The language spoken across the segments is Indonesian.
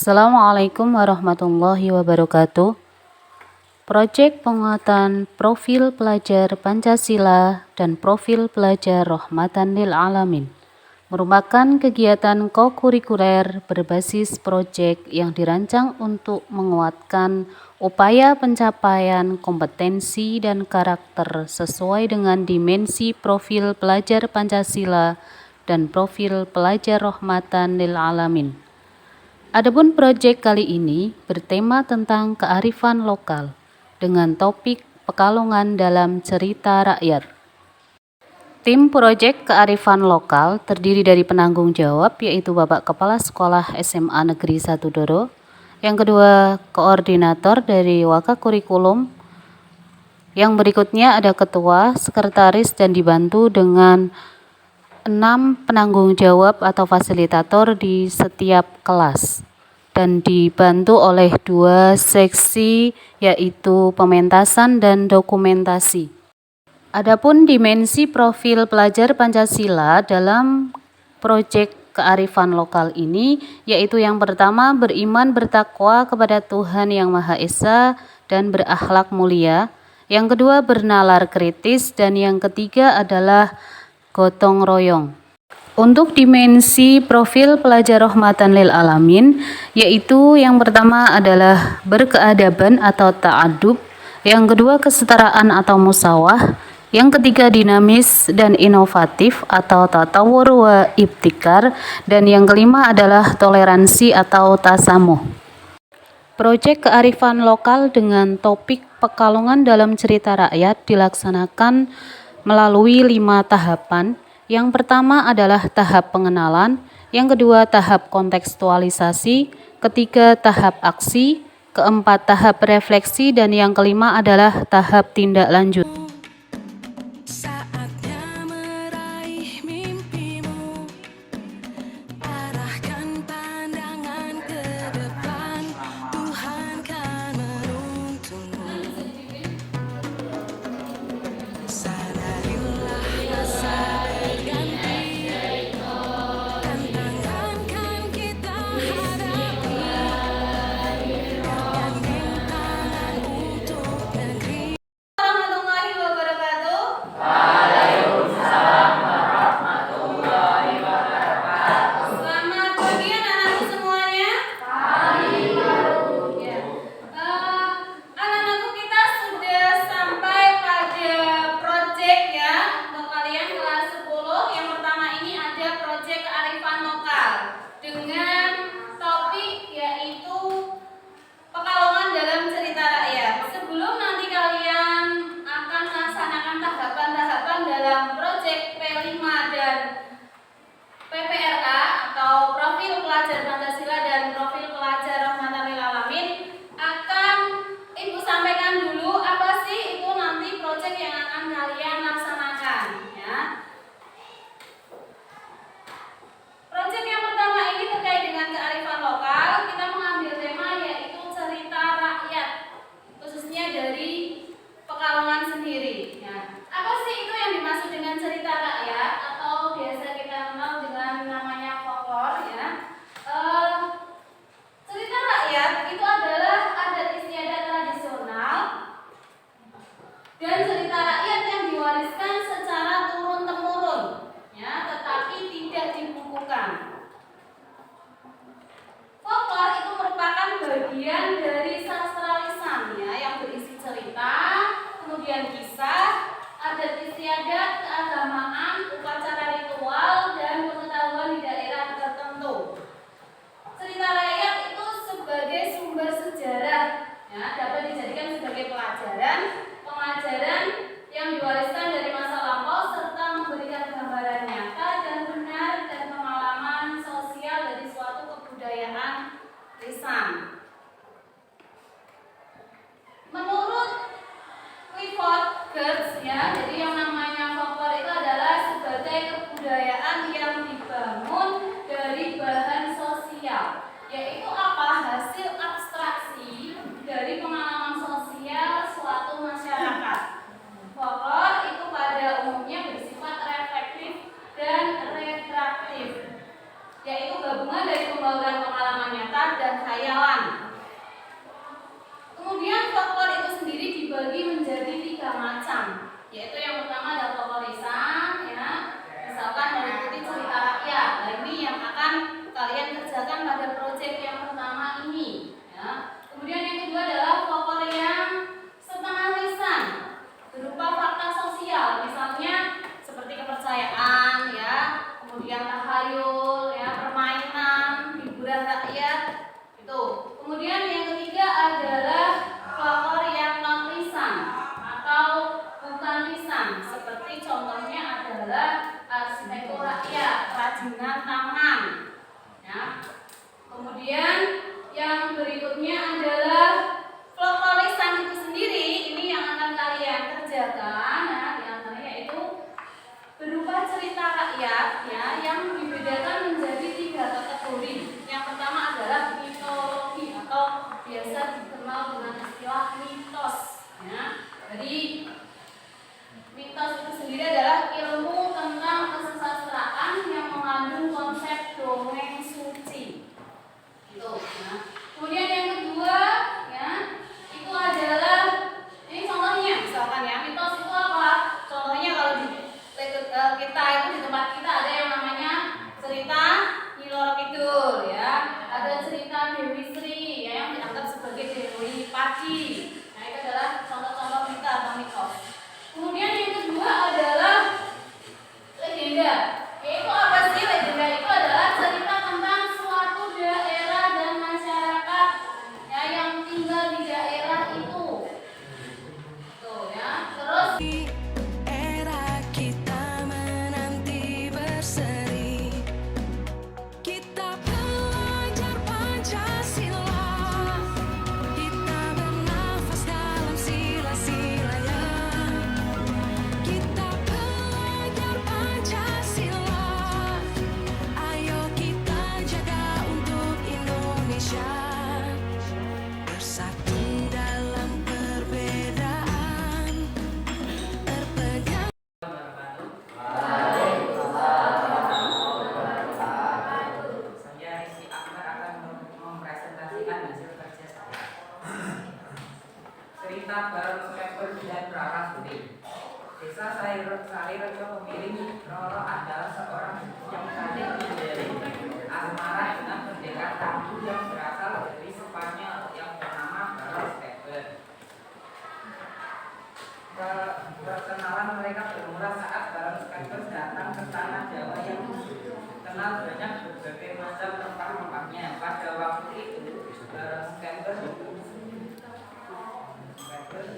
Assalamualaikum warahmatullahi wabarakatuh. Proyek penguatan profil pelajar Pancasila dan profil pelajar Rahmatan lil Alamin merupakan kegiatan kokurikuler berbasis proyek yang dirancang untuk menguatkan upaya pencapaian kompetensi dan karakter sesuai dengan dimensi profil pelajar Pancasila dan profil pelajar Rahmatan lil Alamin. Adapun proyek kali ini bertema tentang kearifan lokal dengan topik Pekalongan dalam cerita rakyat. Tim proyek kearifan lokal terdiri dari penanggung jawab yaitu Bapak Kepala Sekolah SMA Negeri 1 Doro, yang kedua koordinator dari Wakakurikulum, yang berikutnya ada ketua, sekretaris dan dibantu dengan 6 penanggung jawab atau fasilitator di setiap kelas dan dibantu oleh 2 seksi yaitu pementasan dan dokumentasi. Adapun dimensi profil pelajar Pancasila dalam proyek kearifan lokal ini yaitu yang pertama beriman bertakwa kepada Tuhan Yang Maha Esa dan berakhlak mulia, yang kedua bernalar kritis, dan yang ketiga adalah gotong royong. Untuk dimensi profil pelajar Rahmatan lil Alamin yaitu yang pertama adalah berkeadaban atau ta'adub, yang kedua kesetaraan atau musawah, yang ketiga dinamis dan inovatif atau tatawur wa ibtikar, dan yang kelima adalah toleransi atau tasamuh. Proyek kearifan lokal dengan topik Pekalongan dalam cerita rakyat dilaksanakan melalui 5 tahapan. Yang pertama adalah tahap pengenalan, yang kedua tahap kontekstualisasi, ketiga tahap aksi, keempat tahap refleksi, dan yang kelima adalah tahap tindak lanjut. arsitektur rakyat, kerajinan tangan. Ya. Kemudian yang berikutnya adalah folkloristan itu sendiri. Ini yang akan kalian kerjakan. Ya, di antaranya yaitu berupa cerita rakyat, ya, yang dibedakan menjadi 3 kategori. Yang pertama adalah mitologi atau biasa dikenal dengan istilah mitos. Ya. Jadi mitos itu sendiri adalah ilmu tentang kesusastraan yang mengandung konsep dongeng suci. Gitu, ya. Kemudian yang kedua, ya, itu adalah ini contohnya, misalkan ya, mitos itu apa? Contohnya kalau di kita itu di tempat kita ada yang namanya cerita Nyi Roro Kidul, ya. Ada cerita Dewi Sri, ya, yang dianggap sebagai Dewi Pati. Nah, itu adalah contoh-contoh cerita atau mitos. Kemudian yang kedua adalah legenda. Yaitu apa sih legenda? Itu adalah cerita tentang suatu daerah dan masyarakat, ya, yang tinggal di daerah itu. Tuh, ya. Terus era kita menanti berseri, kita belajar Pancasila, kita bernafas dalam sila-silanya, kita belajar Pancasila, ayo kita jaga untuk Indonesia, bersatu dalam perbedaan, terpegang. Saya Rizky Akbar akan mempresentasikan hasil kerja saya. Cerita Bareng Skepper dan Rara Suri. Desa Sarirejo memilih Roro adalah seorang yang kadek dari asmara dengan pendekar tangguh yang berasal dari Spanyol yang bernama Bareng Skepper. Perkenalan mereka bermula saat Bareng Skepper datang ke tanah Jawa yang kenal banyak berbagai macam rempah-rempahnya. Pada waktu itu Bareng Skepper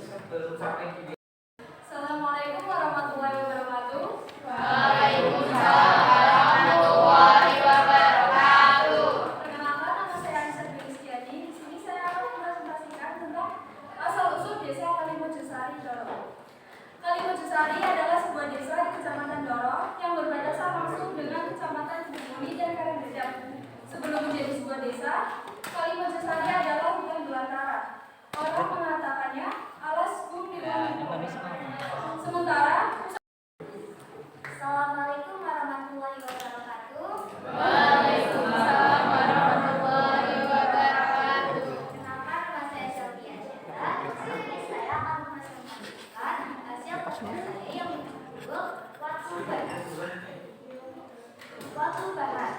sebelum sampai di Assalamualaikum warahmatullahi wabarakatuh. Waalaikumsalam warahmatullahi wabarakatuh. Perkenalkan, nama saya Aisyah Rizkyani. Di sini saya akan mempresentasikan tentang asal-usul desa Kalimojosari Doro. Kalimojosari adalah sebuah desa di Kecamatan Doro yang berbatasan langsung dengan Kecamatan Bumuni dan Karangdedap. Sebelum menjadi sebuah desa, Kalimojosari adalah hutan belantara. Orang mengatakannya alas bumi bumi. Sementara Assalamualaikum warahmatullahi wabarakatuh. Waalaikumsalam warahmatullahi wabarakatuh. Kenalkan, nama saya Sylvia Chandra. Di sini saya akan mempresentasikan hasil kerja saya yang berjudul Waktu Bahan. Waktu Bahan,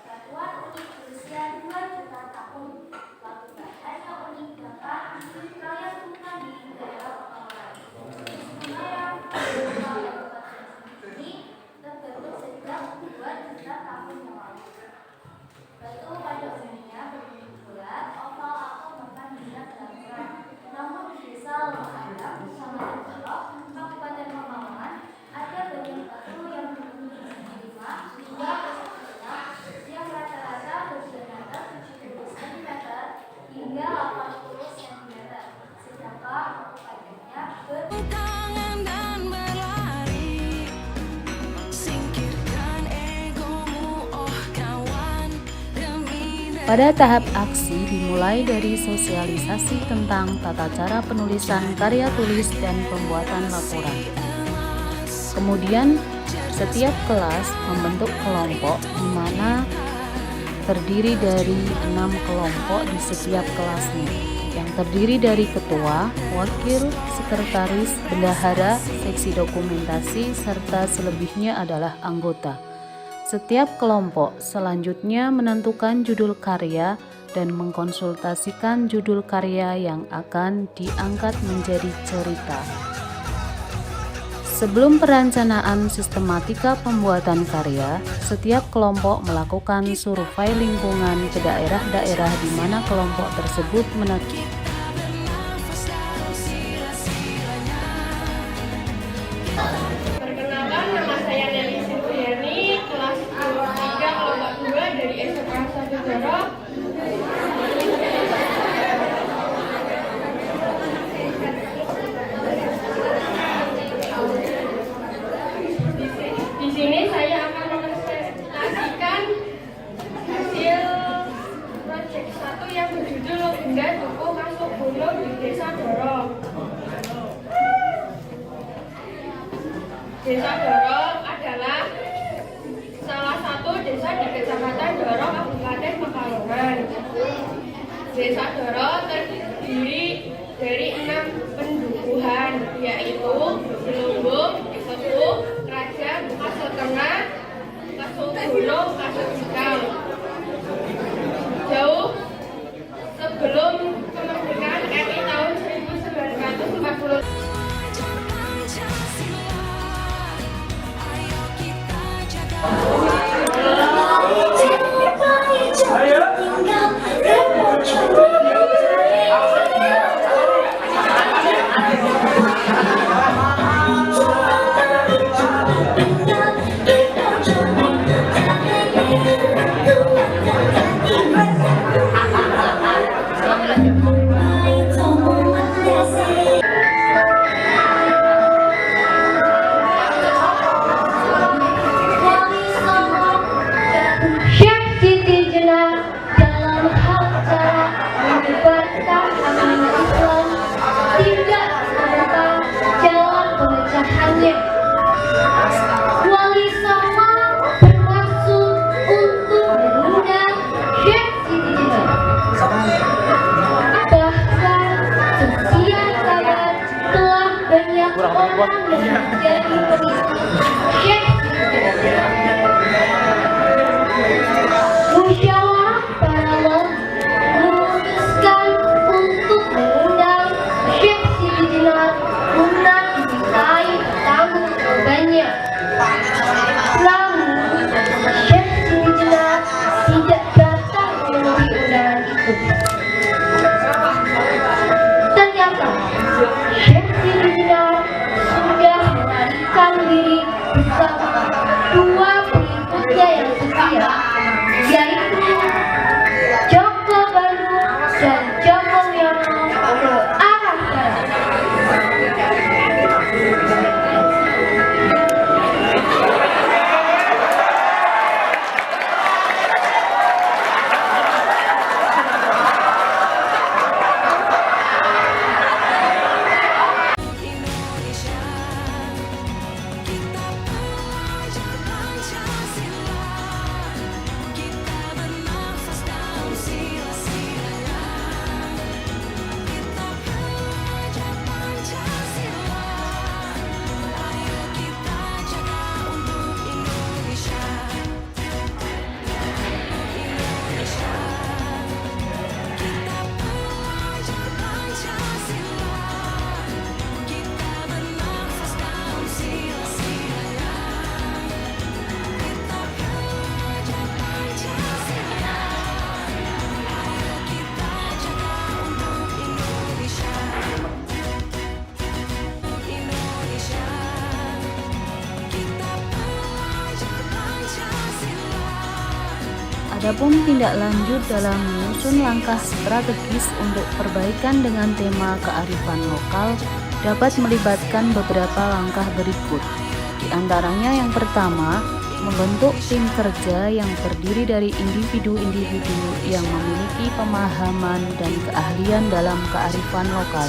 batuan unik berusia 2 juta tahun. Waktu bahan yang unik dapat kalian temukan di daerah Pekalongan. Sungai yang berupa ini terbentuk sejak 2 juta tahun yang lalu. Batu pada umumnya berbentuk bulat, oval atau bahkan hingga triangular. Namun di desa Lomahayam, Kecamatan Doro, Kabupaten Pekalongan, ada banyak batu yang berbentuk segi 5 hingga 10 yang rata-rata berdiameter 70 cm hingga 80 cm. Sedangkan untuk panjangnya Tangan dan berlari, singkirkan egomu, oh kawan, demi Pada tahap aksi dimulai dari sosialisasi tentang tata cara penulisan karya tulis dan pembuatan laporan. Kemudian setiap kelas membentuk kelompok di mana terdiri dari 6 kelompok di setiap kelasnya, yang terdiri dari ketua, wakil, sekretaris, bendahara, seksi dokumentasi, serta selebihnya adalah anggota. Setiap kelompok selanjutnya menentukan judul karya dan mengkonsultasikan judul karya yang akan diangkat menjadi cerita. Sebelum perencanaan sistematika pembuatan karya, setiap kelompok melakukan survei lingkungan ke daerah-daerah di mana kelompok tersebut menetap. Perkenalkan, nama saya Nelly Bunda tuku kasuk gunung di Desa Doro. Desa Doro adalah salah satu desa di Kecamatan Doro, Kabupaten Pekalongan. Desa Doro terdiri dari 6 pendukuhan, yaitu Lumbung, Kesuh, Krajan, Kasut Tengah, Kasut Gunung, Kasut Cikal. Jauh sebelum kemerdekaan RI tahun 1940. Belajar Pancasila, ayo kita jaga. Syekh Siti Jenar dalam hal cara menyebarkan amanah Islam tidak menentang jalan pemecahannya. Wali Songo bermaksud untuk mengundang Syekh Siti Jenar. Bahkan sekian kabar telah banyak orang yang menjadi pengikut Syekh Siti Jenar. Musyawarah para ulama memutuskan untuk mengundang Syekh Siti Jenar guna dimintai tanggung jawabannya. Namun, Syekh Siti Jenar tidak datang memenuhi undangan itu. Ternyata, Syekh Siti Jenar sudah melarikan diri bersama 2 pengikutnya yang setia, yaitu Joko Bandung dan Joko Wiono ke arah barat. Indonesia, kita belajar Pancasila, kita bernafas dalam sila-sila. Kita belajar Pancasila, ayo kita jaga untuk Indonesia. Indonesia, kita belajar Pancasila, kita bernafas dalam sila-sila. Kita belajar Pancasila, ayo kita jaga untuk Indonesia. Indonesia, kita belajar Pancasila. Adapun tindak lanjut dalam menyusun langkah strategis untuk perbaikan dengan tema kearifan lokal dapat melibatkan beberapa langkah berikut. Di antaranya yang pertama, membentuk tim kerja yang terdiri dari individu-individu yang memiliki pemahaman dan keahlian dalam kearifan lokal.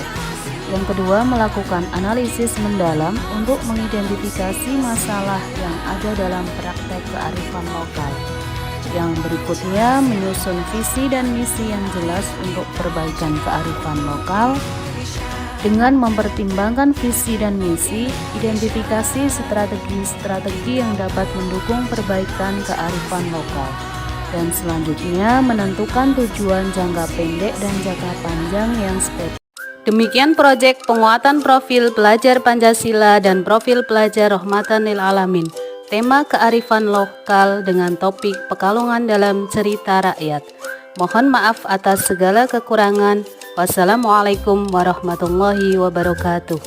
Yang kedua, melakukan analisis mendalam untuk mengidentifikasi masalah yang ada dalam praktek kearifan lokal. Yang berikutnya, menyusun visi dan misi yang jelas untuk perbaikan kearifan lokal. Dengan mempertimbangkan visi dan misi, identifikasi strategi-strategi yang dapat mendukung perbaikan kearifan lokal. Dan selanjutnya, menentukan tujuan jangka pendek dan jangka panjang yang spesifik. Demikian proyek penguatan profil pelajar Pancasila dan profil pelajar Rahmatan lil Alamin. Tema kearifan lokal dengan topik Pekalongan dalam cerita rakyat. Mohon maaf atas segala kekurangan. Wassalamualaikum warahmatullahi wabarakatuh.